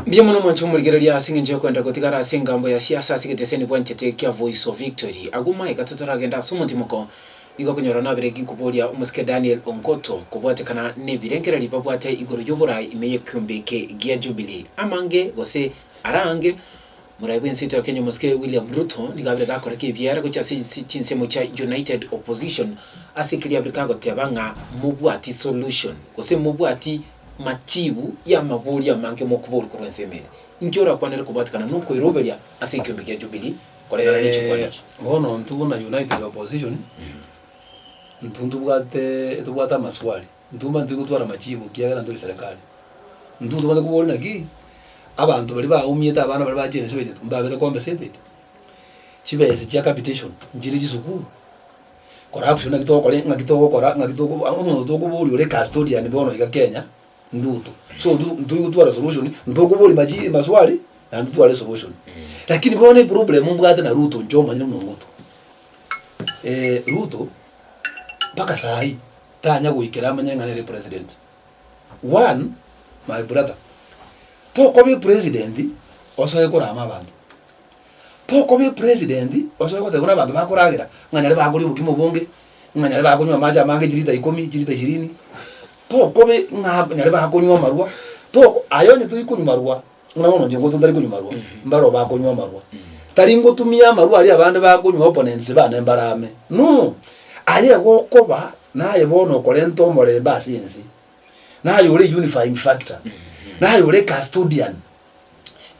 Mbia muno mwancho muligereria asinge nje kwenda gotigara asingambo ya siasa sigiteseni bwantete kya Voice of Victory aguma ikatotora agenda sumutimoko igo kunyora na biregi kubolia umuske Daniel Ongoto kubwatekana ne birengera libabwate igoro yobora imeye kumbeke gya Jubilee amange gose arange muraibu nsito ya Kenya muske William Ruto nigabire gakora kibyara gucha sinsemo cha United Opposition asikiri abrikago tebanga mubwati solution gose mubwati machibu ya maburi ya manke mokubori kurensemere inkyora kwanere kubatikana nuko iroberia asikyo gya Jubilee kolera nichi kwanichi bono ntubona United Opposition ntubwata maswali ntuma ndigutwara machibu kiagara nturi serikali ntubona kubori naki abantu bali baumyeta abana bali bagene sebete mbabere compensated chibese cha capitation njiri chisuku corruption ngakitoko kora ngakitoko amuntu tokuburi ure custodian bono ika Kenya nduto so ndugutwara solution ndokuburi maji maswali na ndutwara solution lakini bone problem mbwate na Ruto njoma nyine mnongoto Ruto paka sahi tanya guikira amanyangane president one my brother toko bi president osoye kurama abantu toko bi president osoye kutegura abantu bakoragira nganyare baguri bukimo bonge nganyare bagunywa maja mange jirita 10 jirita 20 toko be nganyare bagunywa marwa toko ayonye tuyikunywa marwa unabono nje ngoto ndari kunywa marwa mbaro bagunywa marwa tari ngotumia marwa ali abandi bagunywa opponents bana mbarame no aye gokoba naye bono korento more basinzi naye ule unifying factor now you like custodian,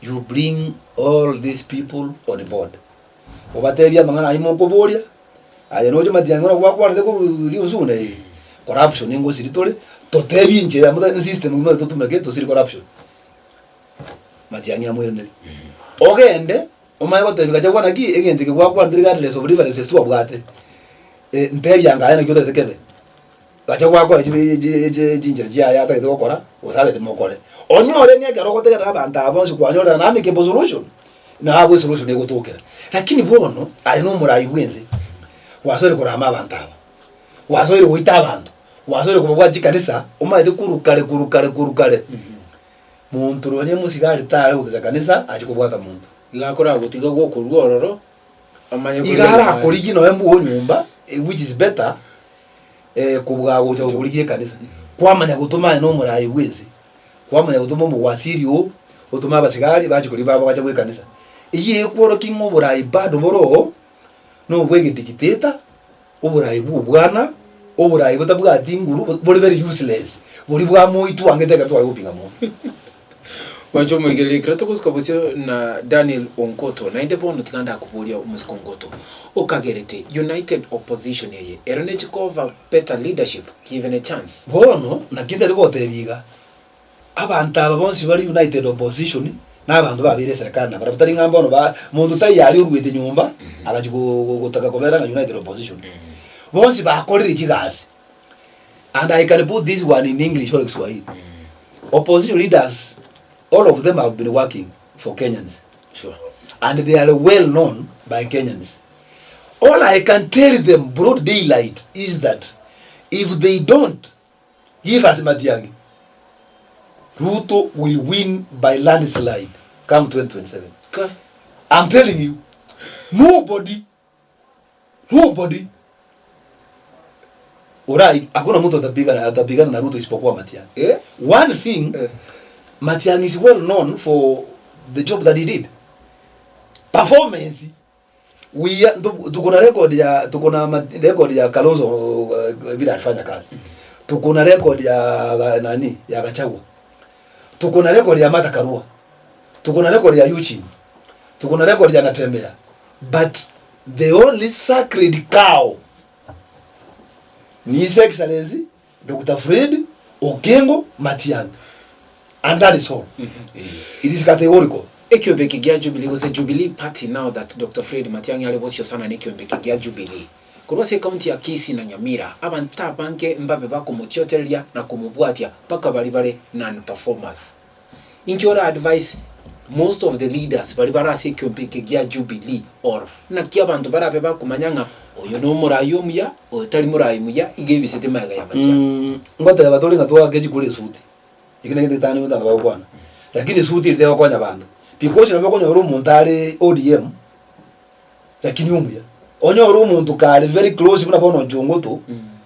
you bring all these people on board. Obatebya mangana imo koboria, aye nojo matiangona kwa ndeko liuzune corruption ngo siritole totebi nje ya muda system ngo totumeke to siri corruption. Matiangi amwene. Ogende omaye gotebi kaje kwa naki egende ke kwa ndirigatire so differences tu abwate. Ntebya ngaya ngo totekebe. Kaje kwa jinjira jya ya ta gukora usale demokore onyore ngegero gotegera abantu abonse kwanyora na amike solution na abo solution ego tokera lakini bono ayi no murayi bwenze wasore kurama abantu aba wasore wita abantu wasore kubwa jikanisa umaye kurukare muntu ronye musigari tare uteza kanisa ajikubwata muntu igakora gutiga goko rwororo amanye igara kurigi no embu nyumba which is better kubwa gucha kurigie kanisa kwamanya gutuma no murayi bwenze kwamanya gutuma mu wasirio utuma abasigari bajikuri babo bacha bwe kanisa iye kworo kingo burayi bado boro no bwege dictator uburayi bwana uburayi butabwa tinguru buri very useless buri bwa moitu angeteka twari gupinga mo Wancho muligele krato kuskabusio na Daniel Ongoto na inde bono tikanda kubulia umuskongoto okagerete United Opposition yeye eronechi cover better leadership given a chance bono nakinde tikotebiga abantu ababonsi bari United Opposition n'abantu babire serikali nabara butari ngambono ba muntu tayari urwete nyumba abajigutaka kobera nga United Opposition bonsi bakorera ikigazi and I can put this one in English or Swahili opposition leaders all of them have been working for Kenyans. Sure. And they are well known by Kenyans. All I can tell them broad daylight is that if they don't give us Matiang'i, Ruto will win by landslide come 2027. Okay. I'm telling you, nobody Alright, hakuna mtu atapigana na Ruto isipokuwa Matiang'i. One thing Matiang'i is well known for the job that he did. Performance. Tuko na record ya Kalonzo vile alifanya kazi. Tuko na record ya nani? Ya Gachagua. Tuko na record ya Martha Karua. Tuko na record ya Eugene. Tuko na record ya Natembeya. But the only sacred cow ni His Excellency Dr. Fred Okengo Matiang'i. And that is all. It is categorical. Ekiobeke gya Jubilee was a Jubilee party now that Dr. Fred Matiang'i alibosyo sana n'ekiobeke gya Jubilee. Kurwase county ya Kisii na Nyamira abanta banke mbabe bako muchotelia na kumubwatia paka bali non-performers. Inkiora advice most of the leaders bali barase ekiobeke gya Jubilee or na kiabantu barabe bakumanyanga oyo no murayo muya otali murayo muya igebisete maga ya Matiang'i. Ngote abatoli ngatwa keji kule suti. Ikine tani mutanga bakwana lakini suti ile kwa bantu because nabo konyo ru muntu ari ODM lakini umuya onyo ru muntu kali very close buna bono jongo to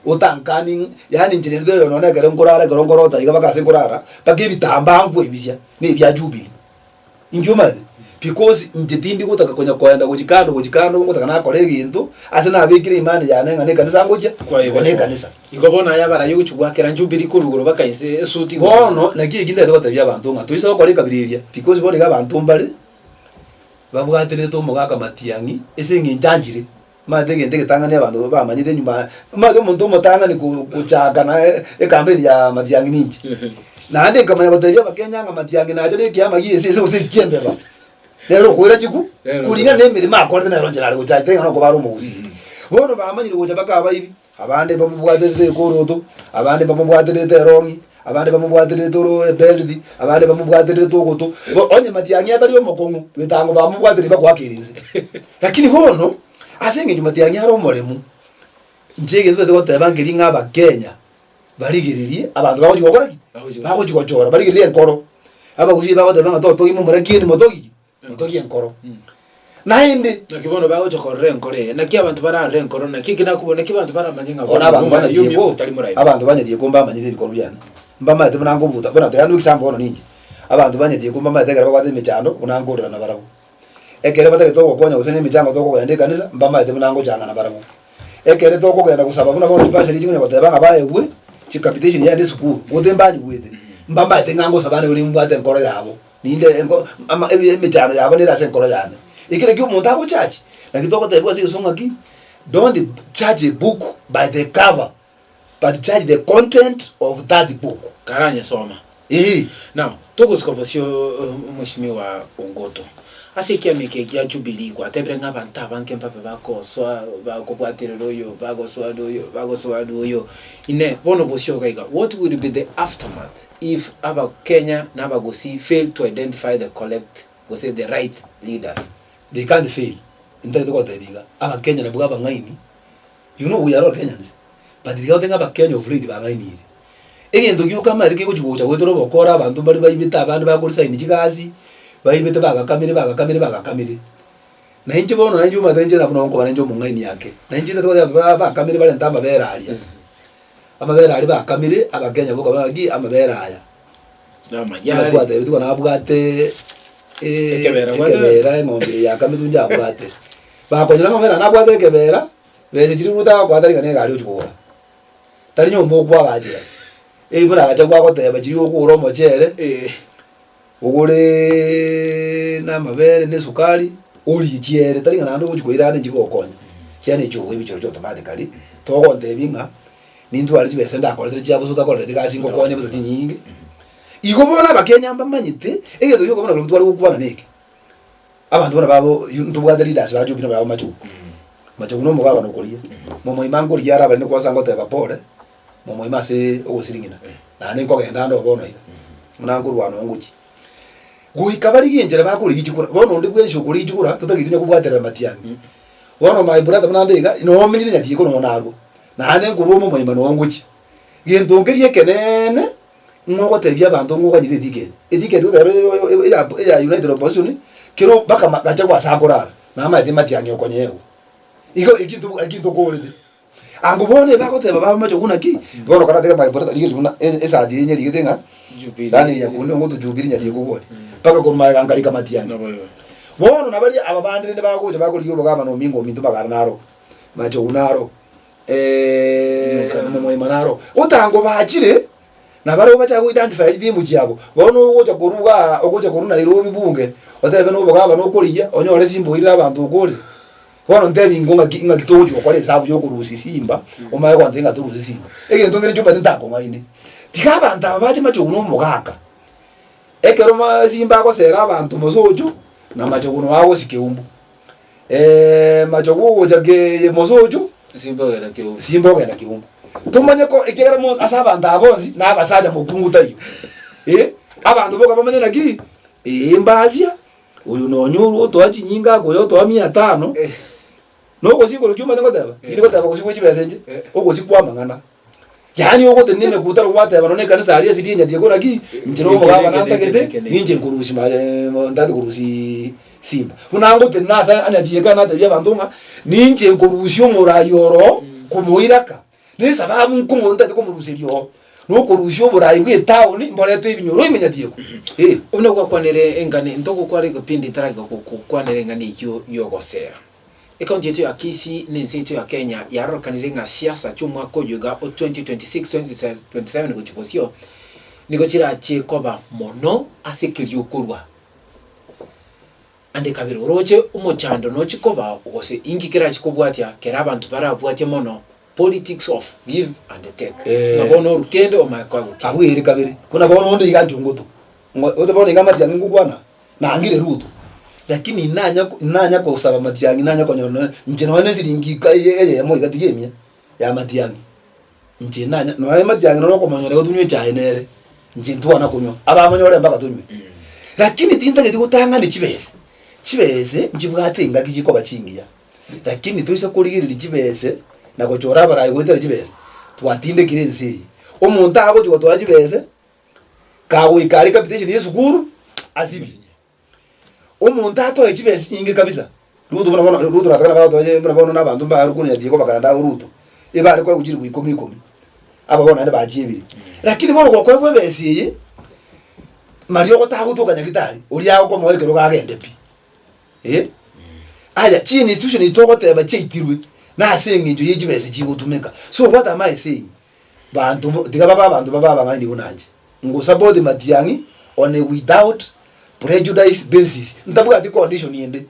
utankani yani njire ndo yo none gero ngorota iga bakase ngorara bagibi tambangu ebisya ni bya Jubilee injuma because njitindi gutaka konya kwenda gujikando gutaka na kore gintu ase na bikire imani yane ngane kanisa ngoja kwa kanisa ikobona yabara yuchugwa kera Jubilee kuruguru bakaise suti bono nagiye ginde ndo tabya abantu nga tuisa ko reka biriria because bone ga abantu mbali babwatere to mugaka matiangi ese nginjanjire matege ndege tangani abantu bamanyite nyuma maze umuntu mutanga ni kuchaga na campaign ya matiangi ninji na ande kamanya batabya bakenya nga matiangi na cyo kiyama yese ese usikembe ba lero kwera chiku kulinga nemirima akorde na ronjera ari kuchaga tenga no kubara umuzi bono bamanyire kucha baka abayibi abande bamubwaterete koroto abande bamubwaterete rongi abande bamubwaterete toro beldi abande bamubwaterete togoto onye matiangi atari omokongu bitango bamubwaterete bakwakirize lakini bono asenge jumatiangi haro moremu njege nzo tebanga ngiri ngaba Kenya barigiririe abantu bakojikora ki bakojikora barigiririe nkoro abagushi bakotebanga to imu murakini motogi enkoro nainde nakibono bakojikora enkore naki abantu barare enkoro naki kinakubona kibantu baramanye ngabo abantu banyadiye komba amanyide bikoro byana mbama ete nango buta bona tayanu example ono ninje abantu banyadiye komba amanyide gara bakwate mechando unangorera na barabu ekere batake toko konya usene michango toko kwende kanisa mbama ete nango changa na barabu ekere toko kwenda kusaba buna bono pasa liji kunya kotebanga baebwe chikapitation ya ndi school utembanyi kwete mbamba ete ngango sabane uri mbate nkoro yabo ninde enko ama mechando yabo ni rase nkoro yane ikire kyo umuntu ako church na kitoko tebwa sikisonga ki don't judge a book by the cover but judge the content of that book karanya soma now toko sikofosio mheshimiwa Ongoto asikia mekegia Jubilee kwa tebrenga banta banke mpape bako so bakopwaterero yo bago swado yo ine bono bosio kaiga what would be the aftermath if aba Kenya na bagosi fail to identify the the right leaders? They can't fail intendo ko tebiga aba Kenya na bugaba ngaini you know we are all Kenyans but the other thing aba Kenya of read ba ngaini egendo gyo kama rike ko chugo cha wetoro bokora abantu bari bayibita abantu bakolisa injikazi bayibete bagakamire na inje bono na inje umatenje na bunongo banenje mungaini yake na inje to bakamire bale ntamba beralia amabera ali bakamire abagenya boko bagi amabera aya nama ya twate bitwa na bwate ekebera ngombe yakamitunja abwate bakonyera amabera na bwate ekebera beze kiri ruta kwa tari kane gali uchukura tari nyomo kwa bajira ibura agacha kwa koteba kiri okuro mochere ugure na mabere ne sukari uri chiere tari kana ndo kuchikoira ne chikokonya cyane cyo ibiciro cyo automatically togo ndebinga nintu ari tibese ndakora cyabo suta kora ndika singo konye buza nyingi igobona bakenya mbamanyite egedo yo kubona kuti wali kubana neke abantu bona babo ntubwa leaders bajo bino babo macho no mugaba no kulia momo imango lyara bali ko sango teba pole momo imase ogosiringina na ne ko genda ndo bono ira munanguru wano nguchi guikabari ginjera bakuri gikura bono ndi bwensho kuri gikura tutagitinya kubwaterera matiyangi wono my brother munandega no menyire nyati ko no nago na ne nguru momo imano nguchi gento ngerie kenene ngoko tebya bantu ngoko nyire etike to ya United Opposition kiro baka gacha kwa sagorara na ma matiyangi okonyewo iko ikintu kolede angubone bakoteba bamacho kuna ki bono kana teka my brother ligiruna esa dinye ligetenga dani ya kuno ngoto Jubilee nyati gogole paka ko mai angalika matiyangi bono nabali ababandire ne bagoje bagoli yo bagama no mingo mintu bagara naro macho unaro momo manaro utango bachire nabaro bacha ku identify idimu cyabo bono ugoja kuruga ugoja kuruna Nairobi bunge otebe no bagaba no kuriya onyore simbo irira abantu ukuri bono ndebi ngonga gitojo kwale sabu yo kurusi simba omaye kwa ndenga turusi simba egento ngere chumba ntako ngaine tikaba ntaba baje macho uno mugaka ekero ma simba ko sera abantu mosojo na macho uno wago sikeumbu macho ugo jage mosojo simba gera keumbu tumanye ko ekera mo asaba ndabonzi na abasaja mu kunguta iyo abantu boka bamanye naki mbazia uyu no nyuru to achi nyinga go yo to 500 no go siko cyuma ngo taba tiri ko taba go siko chibesenje ogo sikwa mangana yani ogote nime kutara wate banone kanisa ali asidi nya diego naki njiro mo baba nanta kete ninje kurusi ma ndati kurusi Simba unango tenasa anya diega na tabia bandunga ninje kurusi omurayoro kumuiraka ni sababu nkumo ndati kumurusirio no kurusi omurayi gwe town mbolete ibinyoro imenya diego una kwa kwanere engane ndoko kwari kupindi taraga kwanere engane yogosera Ekaunti yetu ya Kisii ni nsi yetu ya Kenya yarokanire nga siasa cy'umwaka ujuga 2026-2027 guchiposio niko kirachekoba mono asekiryo kurwa ande kabiro roche umuchando no chikoba ugose ingi kirachikobwatya kera abantu barabwatye mono politics of give and take nabono rukende o makwago abwiri kabiri kuna bono onde iganjungutu ote bono ingamati ngukwana na angire ruto lakini nanya kwa usaba matiangi nanya kwa nyono nje no nesiringi eye mo igatigemia ya matiangi nje nanya no aye matiangi no ko manyore tunywe chae nere nje tuana kunywa aba manyore mpaka tunywe lakini tinta geti gutanga ni chibese njibwate ngaki chiko bachingiya lakini tuisa kurigirira chibese na gochora barayi gwetera chibese twatinde kirensi omuntu ago chiko twa chibese kawo ikari capitation yesukuru azibi umuntu atoye chibese nyingi kabisa ruto bona ruto rataka bato bona nabantu ba rukuni yadiko bakanda ruto ibale kwa kujiri kwikomi aba bona ande bachibiri lakini bona kwa kwa bese Mario gota gutuka nyagitari uri yago ko moyekero gagende pi aya chini institution itogote bachitirwe na asenginjo yejibese chigutumeka so what am I saying bantu diga bantu baba ngandi kunanje ngo support matiangi on a without prejudice basis ntabuga di condition yende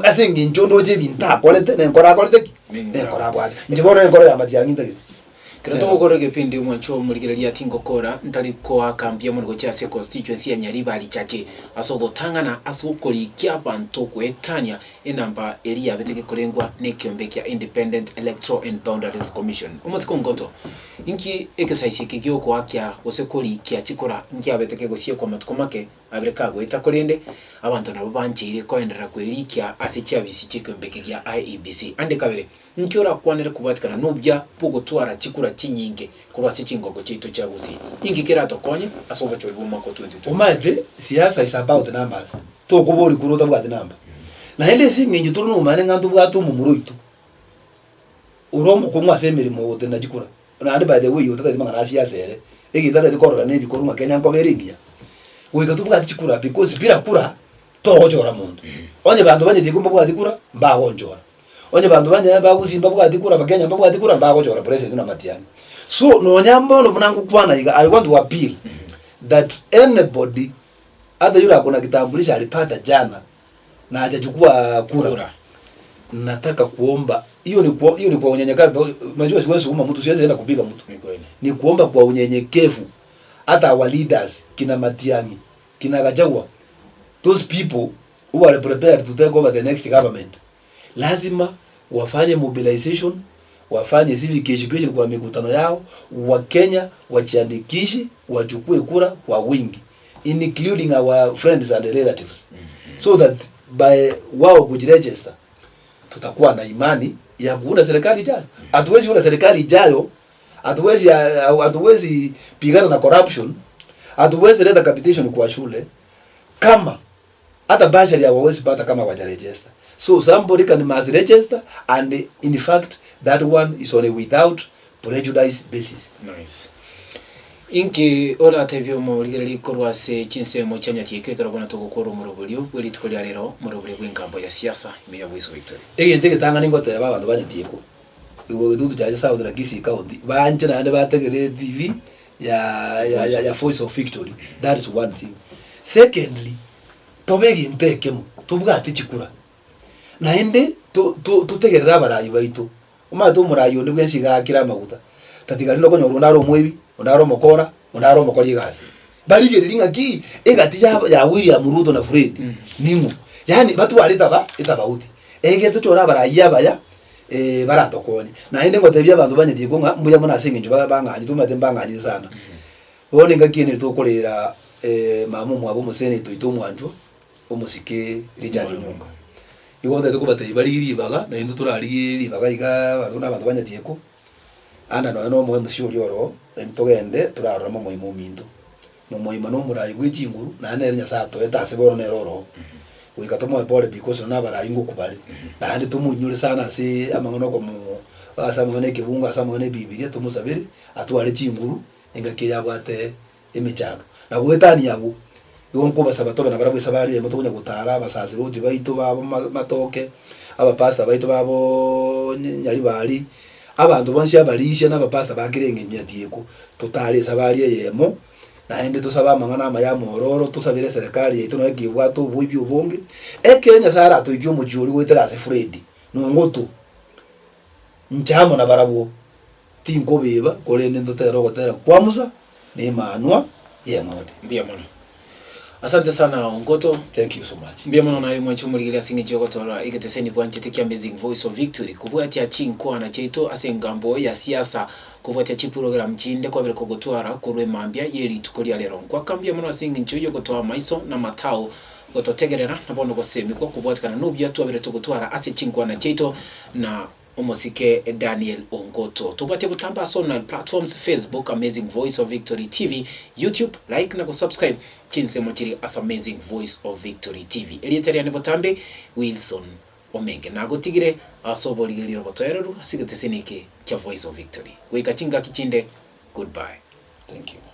asenginjo ndoje binta kolete nenkora bwate njibora nenkora ya matiangi ndage Kirato gukora gepindi umwancho murigereria tingokora ntari ko akambia mu rugo cyase constituency ya Nyaribari chache asogotangana asukuri kyabantu kwetanya enamba elia beteke kolengwa nekiombe kya Independent Electoral and Boundaries Commission umusiko ngoto inki exercise kigyo ko akya osekuri kya chikora nkya beteke gosie kwa matukomake abreka gweta kolende abantu nabo banjire ko endera kwerikia asechya bisikiombe kya IEBC ande kabere nkiora kwanere kubatikana nubya pugotwara chikura chinyinge kurwasi chingogo chito chagusi ingi kirato konye asoba cyo buma ko 2020 umade siasa is about numbers to kubori kurota bwa number na hende singingi turu no mane ngantu bwatu mu muruito uromo kumwa semeri mu wote na jikura na ande by the way utata dimanga na siasa ere egi tata dikorora ne bikoru ma Kenya ngo beringia wega tu bwati chikura because bila kura to hojora mundu onye bantu banye digumba bwati kura mba wonjora onye bantu banye baguzimba bwati kura bakenya bwati kura mba wonjora president na matiani so no nyambo no munangu kwana I want to appeal that anybody hata yule akona kitambulisho alipata jana na hajachukua kura nataka kuomba hiyo ni kwa unyenyekevu unajua siwezi kuomba mtu siwezi enda kupiga mtu ni kuomba kwa unyenyekevu hata our leaders kina Matiang'i kina Gachagua those people who are prepared to take over the next government lazima wafanye mobilization wafanye civic education kwa mikutano yao wa Kenya wajiandikishe wachukue kura kwa wingi including our friends and relatives so that by wao kujiregister tutakuwa na imani ya kuunda serikali ijayo hatuwezi kuunda serikali ijayo hatuwezi pigana na corruption hatuwezi leta capitation kwa shule kama hata bashari hawawezi pata kama wajaregister so somebody can must register and in fact that one is on a without prejudice basis nice inki ola tebyo mu ligeri korwase chinse mu cyanya tike karabona to gukora umurubulyo weli tkolya rero murubulyo bw'ingambo ya siasa meya voice victory ntege tanga ningote abantu banyatiyeko ibo dudu jaje South na Kisii county banje na bategere TV ya voice of victory that is one thing secondly tobegi ntekemo tubwate chikura na ende tutegerera barayi baito umato murayo ndibwe nsigakira maguta tatigari no konyo runaro mwebi unaro mokora unaro mokori gazi barigeri ngaki egati ya William Ruto na Fred ningu yani batu balita itabauti ege tuchora barayi abaya baratokonye na ende ngotebya abantu banyeti konga mbuya mona singinjo bangaji tumate bangaji sana bone ngaki ni tukorera mamu mwabo musene toito mwanjo umusike Richard Nyonga igonde tukubate bariri baga na indu turari baga iga abantu n'abantu banyatieko anda no mwe musiuri oro entogende turarora mo moimo minto mo moima no murai gwicinguru na ne nya sato etase bono ne roro wikato mo pole because na bara ingo kubali na andi tumunyure sana si amangono ko mu asamangane kibunga asamangane bibilia tumusabiri atware cinguru engake yabwate emichano na gwetani yabo yonko basabatobe na barabwe sabari emotonya gutara basasi roti baito babo matoke abapasta baito babo nyari bari abantu bonse abarisha n'abapasta bakirenge nyatieko totale sabari yemo na ende tusaba mangana maya mororo tusabire serikali yetu no ekibwa to bwibi ubonge ekenya sara to ijyo mujuri wetera se Fred no ngoto nchamo na barabo tinko beba kolene ndotero gotera kwamusa ni manwa yemode mbia mono. Asante sana Ongoto. Thank you so much. Mbia mono nayo mwancho muligilia singi jogotora igeteseni bwanchete Amazing Voice of Victory kubwatia chinko na cheito asengambo ya siasa kubwatia chi program chinde kwa bere kogotwara kurwe mambia yeri tukolia lero kwa kambia mono singi nchoyo gotoa maiso na matao gototegerera na bono gosemi kwa kubwatikana nubya tu abere tugotwara ase chinko na cheito na omosike Daniel Ongoto. Tupate butamba social platforms Facebook Amazing Voice of Victory TV, YouTube like na subscribe chinse mochiri as Amazing Voice of Victory TV. Eliteria ne butambe Wilson Omenge na gotigire asoboli liro botoereru asigetesenike kya Voice of Victory. Gwika chinga kichinde. Goodbye. Thank you.